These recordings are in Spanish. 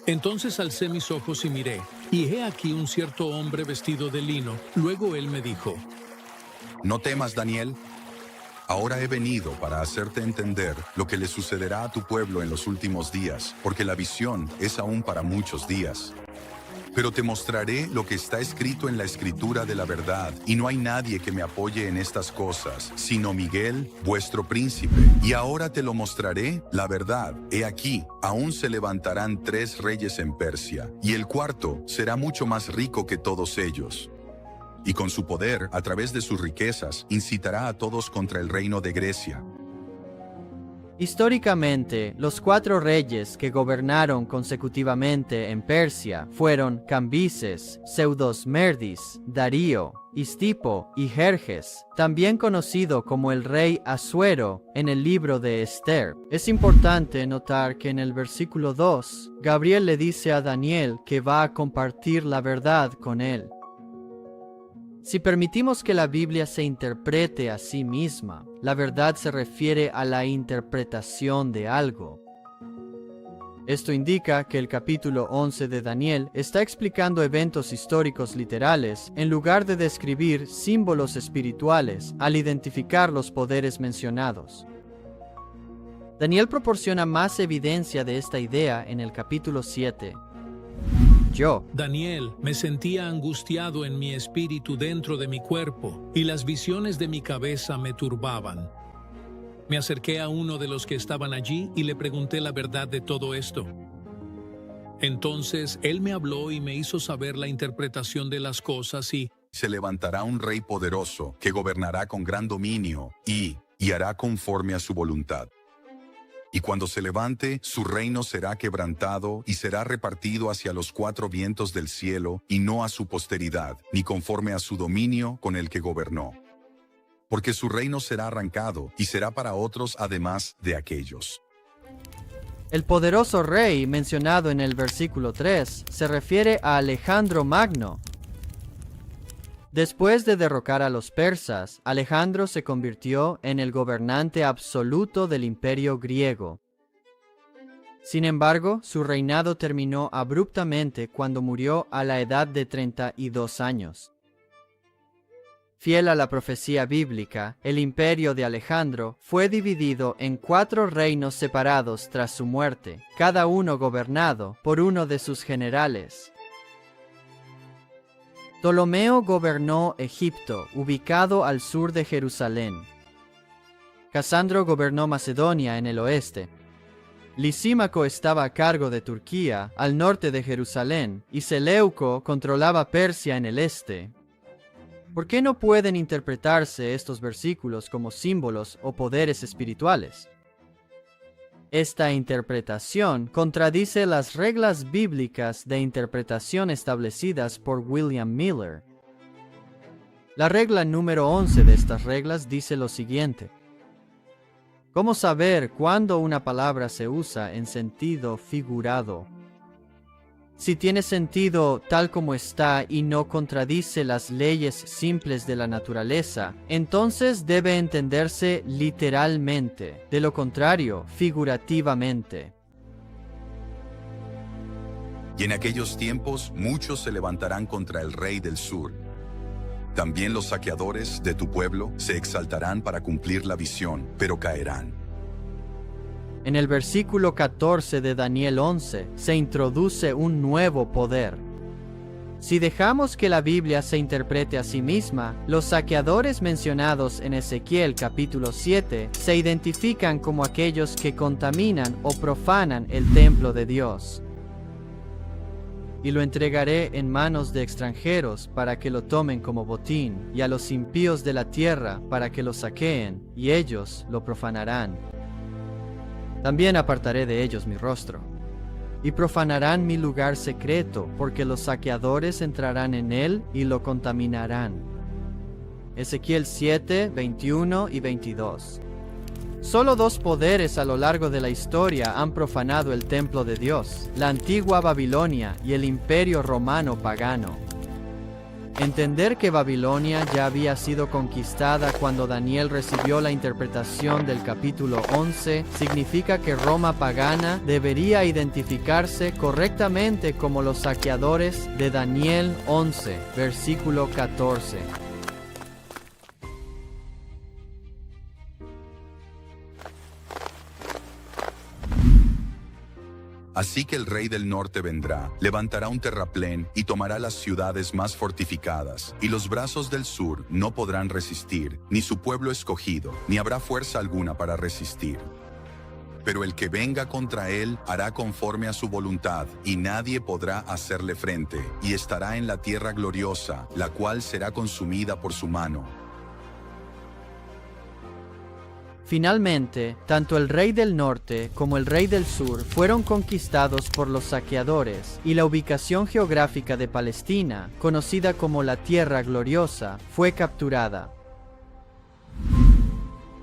Entonces alcé mis ojos y miré, y he aquí un cierto hombre vestido de lino. Luego él me dijo: No temas, Daniel. Ahora he venido para hacerte entender lo que le sucederá a tu pueblo en los últimos días, porque la visión es aún para muchos días. Pero te mostraré lo que está escrito en la escritura de la verdad, y no hay nadie que me apoye en estas cosas, sino Miguel, vuestro príncipe. Y ahora te lo mostraré, la verdad. He aquí, aún se levantarán 3 reyes en Persia, y el cuarto será mucho más rico que todos ellos. Y con su poder, a través de sus riquezas, incitará a todos contra el reino de Grecia. Históricamente, los 4 reyes que gobernaron consecutivamente en Persia fueron Cambises, Pseudosmerdis, Darío, Istipo y Jerjes, también conocido como el rey Asuero en el libro de Esther. Es importante notar que en el versículo 2, Gabriel le dice a Daniel que va a compartir la verdad con él. Si permitimos que la Biblia se interprete a sí misma, la verdad se refiere a la interpretación de algo. Esto indica que el capítulo 11 de Daniel está explicando eventos históricos literales en lugar de describir símbolos espirituales al identificar los poderes mencionados. Daniel proporciona más evidencia de esta idea en el capítulo 7. Yo, Daniel, me sentía angustiado en mi espíritu dentro de mi cuerpo, y las visiones de mi cabeza me turbaban. Me acerqué a uno de los que estaban allí y le pregunté la verdad de todo esto. Entonces él me habló y me hizo saber la interpretación de las cosas y Se levantará un rey poderoso que gobernará con gran dominio y hará conforme a su voluntad. Y cuando se levante, su reino será quebrantado y será repartido hacia los 4 vientos del cielo, y no a su posteridad, ni conforme a su dominio con el que gobernó. Porque su reino será arrancado, y será para otros además de aquellos. el poderoso rey mencionado en el versículo 3 se refiere a Alejandro Magno. Después de derrocar a los persas, Alejandro se convirtió en el gobernante absoluto del imperio griego. Sin embargo, su reinado terminó abruptamente cuando murió a la edad de 32 años. Fiel a la profecía bíblica, el imperio de Alejandro fue dividido en 4 reinos separados tras su muerte, cada uno gobernado por uno de sus generales. Ptolomeo gobernó Egipto, ubicado al sur de Jerusalén. Casandro gobernó Macedonia en el oeste. Lisímaco estaba a cargo de Turquía, al norte de Jerusalén, y Seleuco controlaba Persia en el este. ¿Por qué no pueden interpretarse estos versículos como símbolos o poderes espirituales? Esta interpretación contradice las reglas bíblicas de interpretación establecidas por William Miller. La regla número 11 de estas reglas dice lo siguiente: ¿cómo saber cuándo una palabra se usa en sentido figurado? Si tiene sentido tal como está y no contradice las leyes simples de la naturaleza, entonces debe entenderse literalmente, de lo contrario, figurativamente. Y en aquellos tiempos muchos se levantarán contra el rey del sur. También los saqueadores de tu pueblo se exaltarán para cumplir la visión, pero caerán. En el versículo 14 de Daniel 11 se introduce un nuevo poder. Si dejamos que la Biblia se interprete a sí misma, los saqueadores mencionados en Ezequiel capítulo 7 se identifican como aquellos que contaminan o profanan el templo de Dios. Y lo entregaré en manos de extranjeros para que lo tomen como botín, y a los impíos de la tierra para que lo saqueen, y ellos lo profanarán. También apartaré de ellos mi rostro, y profanarán mi lugar secreto, porque los saqueadores entrarán en él y lo contaminarán. Ezequiel 7, 21 y 22. Solo 2 poderes a lo largo de la historia han profanado el templo de Dios: la antigua Babilonia y el imperio romano pagano. Entender que Babilonia ya había sido conquistada cuando Daniel recibió la interpretación del capítulo 11 significa que Roma pagana debería identificarse correctamente como los saqueadores de Daniel 11, versículo 14. Así que el rey del norte vendrá, levantará un terraplén y tomará las ciudades más fortificadas, y los brazos del sur no podrán resistir, ni su pueblo escogido, ni habrá fuerza alguna para resistir. Pero el que venga contra él hará conforme a su voluntad, y nadie podrá hacerle frente, y estará en la tierra gloriosa, la cual será consumida por su mano. Finalmente, tanto el rey del norte como el rey del sur fueron conquistados por los saqueadores, y la ubicación geográfica de Palestina, conocida como la Tierra Gloriosa, fue capturada.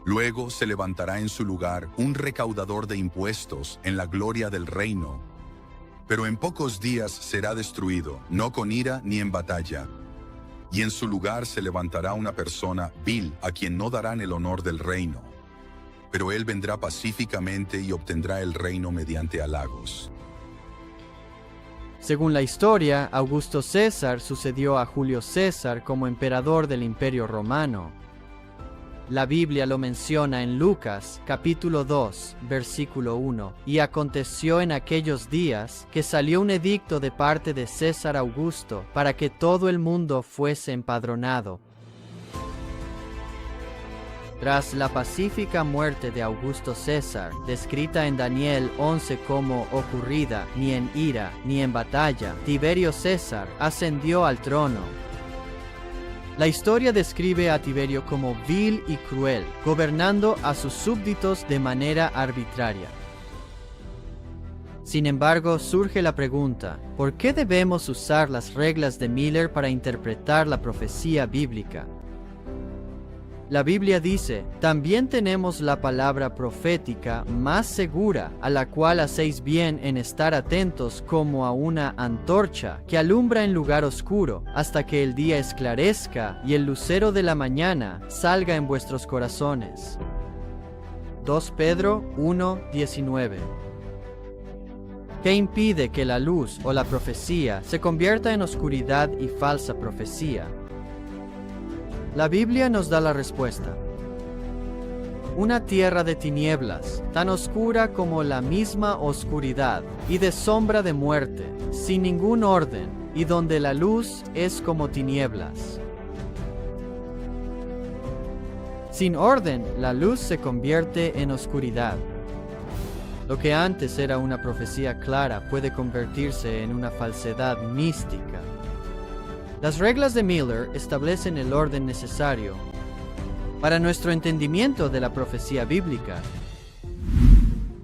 Luego se levantará en su lugar un recaudador de impuestos en la gloria del reino. Pero en pocos días será destruido, no con ira ni en batalla. Y en su lugar se levantará una persona vil a quien no darán el honor del reino. Pero él vendrá pacíficamente y obtendrá el reino mediante halagos. Según la historia, Augusto César sucedió a Julio César como emperador del Imperio Romano. La Biblia lo menciona en Lucas, capítulo 2, versículo 1. Y aconteció en aquellos días que salió un edicto de parte de César Augusto para que todo el mundo fuese empadronado. Tras la pacífica muerte de Augusto César, descrita en Daniel 11 como ocurrida ni en ira ni en batalla, Tiberio César ascendió al trono. La historia describe a Tiberio como vil y cruel, gobernando a sus súbditos de manera arbitraria. Sin embargo, surge la pregunta, ¿por qué debemos usar las reglas de Miller para interpretar la profecía bíblica? La Biblia dice, también tenemos la palabra profética más segura, a la cual hacéis bien en estar atentos como a una antorcha que alumbra en lugar oscuro, hasta que el día esclarezca y el lucero de la mañana salga en vuestros corazones. 2 Pedro 1:19. ¿Qué impide que la luz o la profecía se convierta en oscuridad y falsa profecía? La Biblia nos da la respuesta. Una tierra de tinieblas, tan oscura como la misma oscuridad, y de sombra de muerte, sin ningún orden, y donde la luz es como tinieblas. Sin orden, la luz se convierte en oscuridad. Lo que antes era una profecía clara puede convertirse en una falsedad mística. Las reglas de Miller establecen el orden necesario para nuestro entendimiento de la profecía bíblica.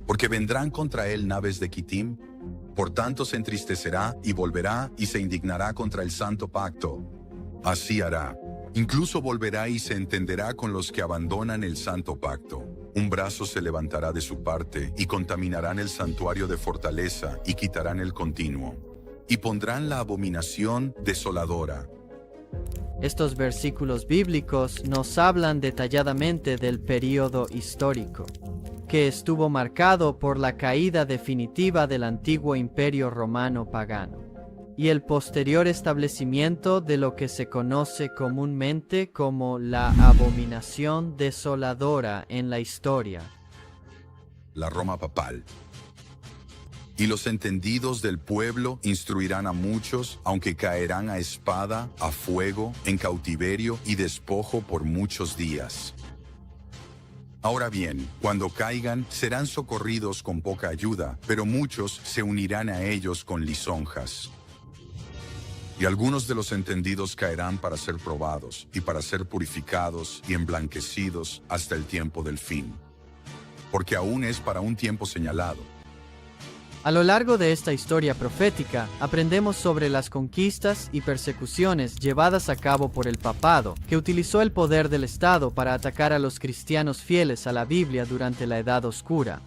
Porque vendrán contra él naves de Quitim, por tanto se entristecerá y volverá y se indignará contra el santo pacto. Así hará. Incluso volverá y se entenderá con los que abandonan el santo pacto. Un brazo se levantará de su parte y contaminarán el santuario de fortaleza y quitarán el continuo. Y pondrán la abominación desoladora. Estos versículos bíblicos nos hablan detalladamente del período histórico, que estuvo marcado por la caída definitiva del antiguo imperio romano pagano, y el posterior establecimiento de lo que se conoce comúnmente como la abominación desoladora en la historia. La Roma papal. Y los entendidos del pueblo instruirán a muchos, aunque caerán a espada, a fuego, en cautiverio y despojo por muchos días. Ahora bien, cuando caigan, serán socorridos con poca ayuda, pero muchos se unirán a ellos con lisonjas. Y algunos de los entendidos caerán para ser probados, y para ser purificados y emblanquecidos hasta el tiempo del fin. Porque aún es para un tiempo señalado. A lo largo de esta historia profética, aprendemos sobre las conquistas y persecuciones llevadas a cabo por el papado, que utilizó el poder del Estado para atacar a los cristianos fieles a la Biblia durante la Edad Oscura.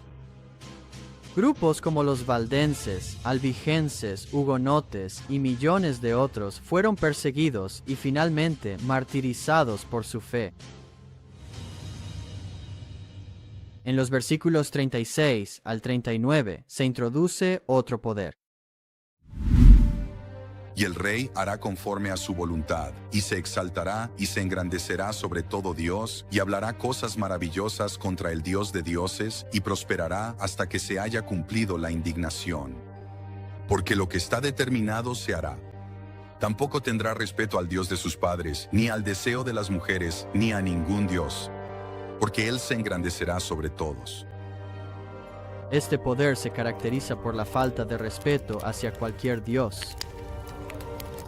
Grupos como los valdenses, albigenses, hugonotes y millones de otros fueron perseguidos y finalmente martirizados por su fe. En los versículos 36 al 39 se introduce otro poder. Y el rey hará conforme a su voluntad, y se exaltará y se engrandecerá sobre todo Dios, y hablará cosas maravillosas contra el Dios de dioses, y prosperará hasta que se haya cumplido la indignación. Porque lo que está determinado se hará. Tampoco tendrá respeto al Dios de sus padres, ni al deseo de las mujeres, ni a ningún Dios, porque él se engrandecerá sobre todos. Este poder se caracteriza por la falta de respeto hacia cualquier Dios.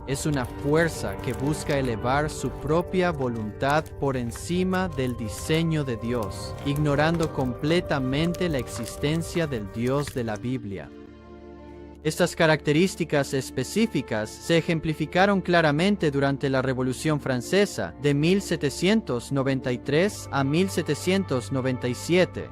Es una fuerza que busca elevar su propia voluntad por encima del diseño de Dios, ignorando completamente la existencia del Dios de la Biblia. Estas características específicas se ejemplificaron claramente durante la Revolución Francesa de 1793 a 1797.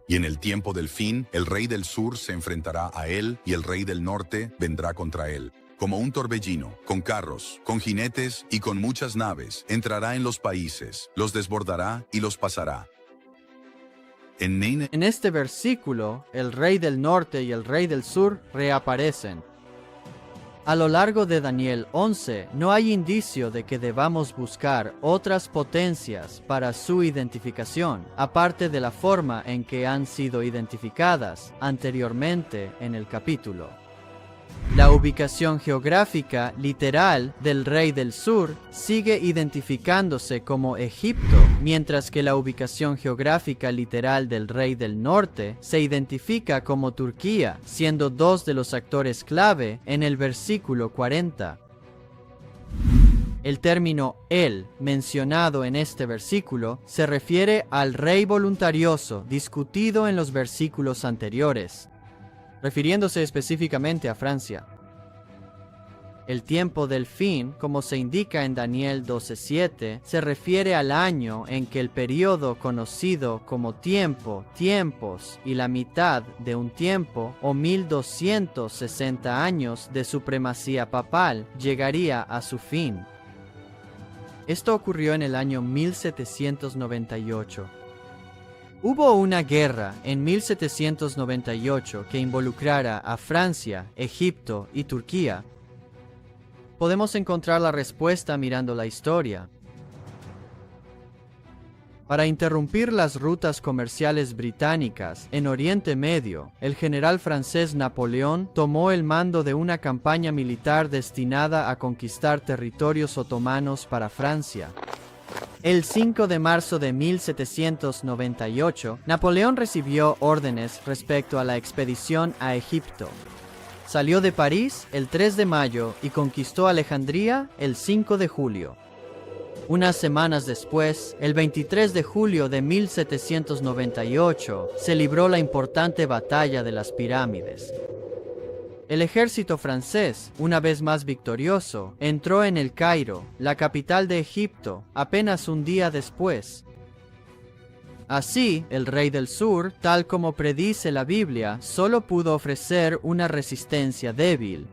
Y en el tiempo del fin, el rey del sur se enfrentará a él, y el rey del norte vendrá contra él. Como un torbellino, con carros, con jinetes y con muchas naves, entrará en los países, los desbordará y los pasará. En este versículo, el rey del norte y el rey del sur reaparecen. A lo largo de Daniel 11, no hay indicio de que debamos buscar otras potencias para su identificación, aparte de la forma en que han sido identificadas anteriormente en el capítulo. La ubicación geográfica literal del rey del sur sigue identificándose como Egipto, mientras que la ubicación geográfica literal del rey del norte se identifica como Turquía, siendo dos de los actores clave en el versículo 40. El término él, mencionado en este versículo, se refiere al rey voluntarioso discutido en los versículos anteriores, refiriéndose específicamente a Francia. El tiempo del fin, como se indica en Daniel 12:7, se refiere al año en que el periodo conocido como tiempo, tiempos y la mitad de un tiempo, o 1260 años de supremacía papal, llegaría a su fin. Esto ocurrió en el año 1798. Hubo una guerra en 1798 que involucrara a Francia, Egipto y Turquía. Podemos encontrar la respuesta mirando la historia. Para interrumpir las rutas comerciales británicas en Oriente Medio, el general francés Napoleón tomó el mando de una campaña militar destinada a conquistar territorios otomanos para Francia. El 5 de marzo de 1798, Napoleón recibió órdenes respecto a la expedición a Egipto. Salió de París el 3 de mayo y conquistó Alejandría el 5 de julio. Unas semanas después, el 23 de julio de 1798, se libró la importante batalla de las pirámides. El ejército francés, una vez más victorioso, entró en El Cairo, la capital de Egipto, apenas un día después. Así, el rey del sur, tal como predice la Biblia, solo pudo ofrecer una resistencia débil.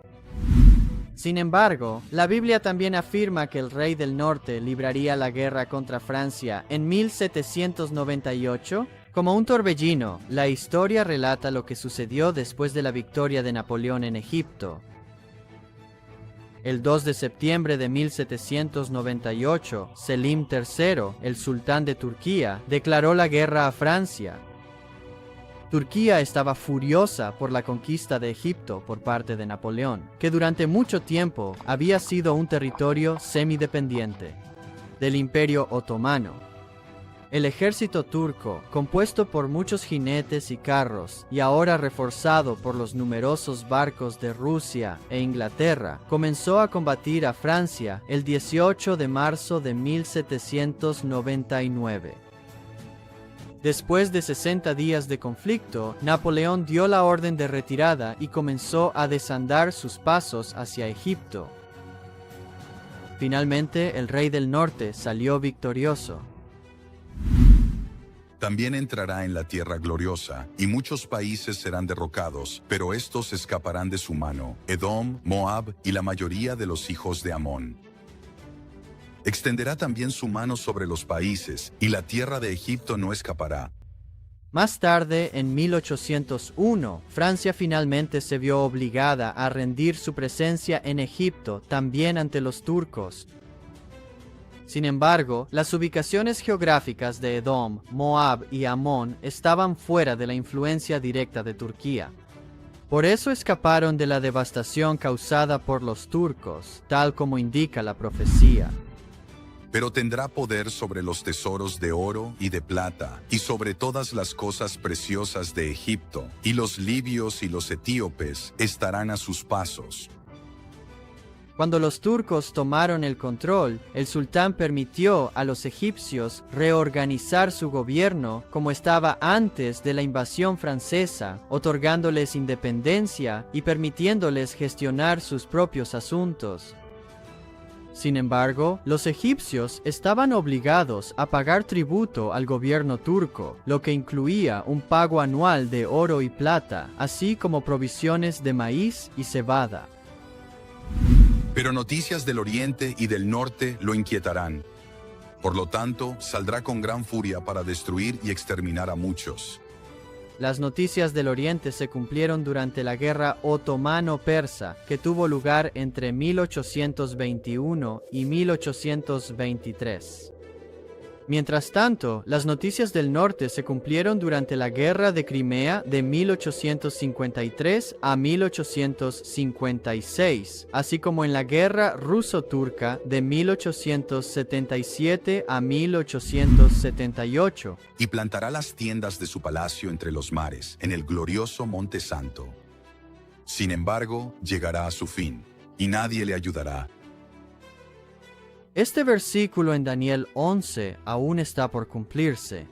Sin embargo, la Biblia también afirma que el rey del norte libraría la guerra contra Francia en 1798. Como un torbellino, la historia relata lo que sucedió después de la victoria de Napoleón en Egipto. El 2 de septiembre de 1798, Selim III, el sultán de Turquía, declaró la guerra a Francia. Turquía estaba furiosa por la conquista de Egipto por parte de Napoleón, que durante mucho tiempo había sido un territorio semidependiente del Imperio Otomano. El ejército turco, compuesto por muchos jinetes y carros, y ahora reforzado por los numerosos barcos de Rusia e Inglaterra, comenzó a combatir a Francia el 18 de marzo de 1799. Después de 60 días de conflicto, Napoleón dio la orden de retirada y comenzó a desandar sus pasos hacia Egipto. Finalmente, el rey del norte salió victorioso. También entrará en la tierra gloriosa, y muchos países serán derrocados, pero estos escaparán de su mano: Edom, Moab y la mayoría de los hijos de Amón. Extenderá también su mano sobre los países, y la tierra de Egipto no escapará. Más tarde, en 1801, Francia finalmente se vio obligada a rendir su presencia en Egipto también ante los turcos. Sin embargo, las ubicaciones geográficas de Edom, Moab y Amón estaban fuera de la influencia directa de Turquía. Por eso escaparon de la devastación causada por los turcos, tal como indica la profecía. Pero tendrá poder sobre los tesoros de oro y de plata, y sobre todas las cosas preciosas de Egipto, y los libios y los etíopes estarán a sus pasos. Cuando los turcos tomaron el control, el sultán permitió a los egipcios reorganizar su gobierno como estaba antes de la invasión francesa, otorgándoles independencia y permitiéndoles gestionar sus propios asuntos. Sin embargo, los egipcios estaban obligados a pagar tributo al gobierno turco, lo que incluía un pago anual de oro y plata, así como provisiones de maíz y cebada. Pero noticias del oriente y del norte lo inquietarán. Por lo tanto, saldrá con gran furia para destruir y exterminar a muchos. Las noticias del oriente se cumplieron durante la guerra otomano-persa, que tuvo lugar entre 1821 y 1823. Mientras tanto, las noticias del norte se cumplieron durante la Guerra de Crimea de 1853 a 1856, así como en la Guerra Ruso-Turca de 1877 a 1878. Y plantará las tiendas de su palacio entre los mares, en el glorioso Monte Santo. Sin embargo, llegará a su fin, y nadie le ayudará. Este versículo en Daniel 11 aún está por cumplirse.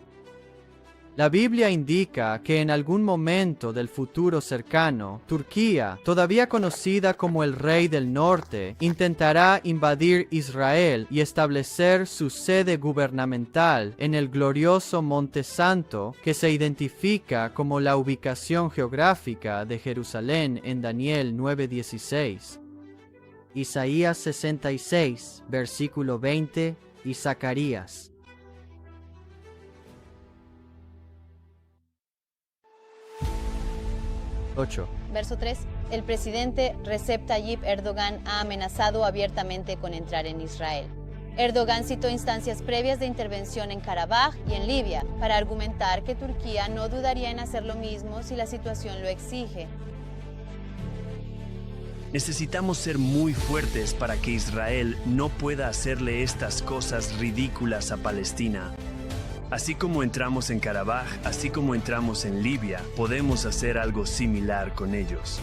La Biblia indica que en algún momento del futuro cercano, Turquía, todavía conocida como el Rey del Norte, intentará invadir Israel y establecer su sede gubernamental en el glorioso Monte Santo, que se identifica como la ubicación geográfica de Jerusalén en Daniel 9:16. Isaías 66, versículo 20 y Zacarías. Verso 3. El presidente Recep Tayyip Erdogan ha amenazado abiertamente con entrar en Israel. Erdogan citó instancias previas de intervención en Karabaj y en Libia para argumentar que Turquía no dudaría en hacer lo mismo si la situación lo exige. Necesitamos ser muy fuertes para que Israel no pueda hacerle estas cosas ridículas a Palestina. Así como entramos en Karabaj, así como entramos en Libia, podemos hacer algo similar con ellos.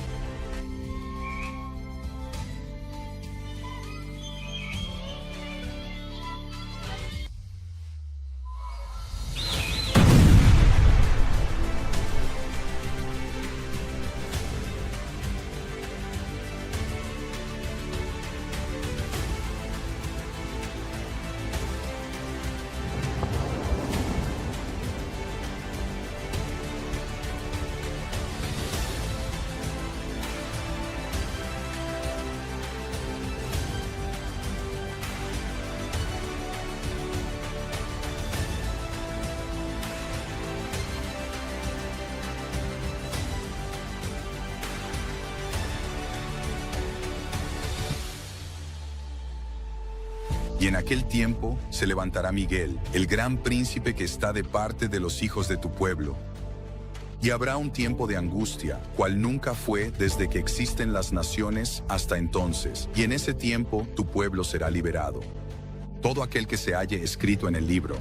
Y en aquel tiempo se levantará Miguel, el gran príncipe que está de parte de los hijos de tu pueblo. Y habrá un tiempo de angustia, cual nunca fue desde que existen las naciones hasta entonces, y en ese tiempo tu pueblo será liberado. Todo aquel que se halle escrito en el libro,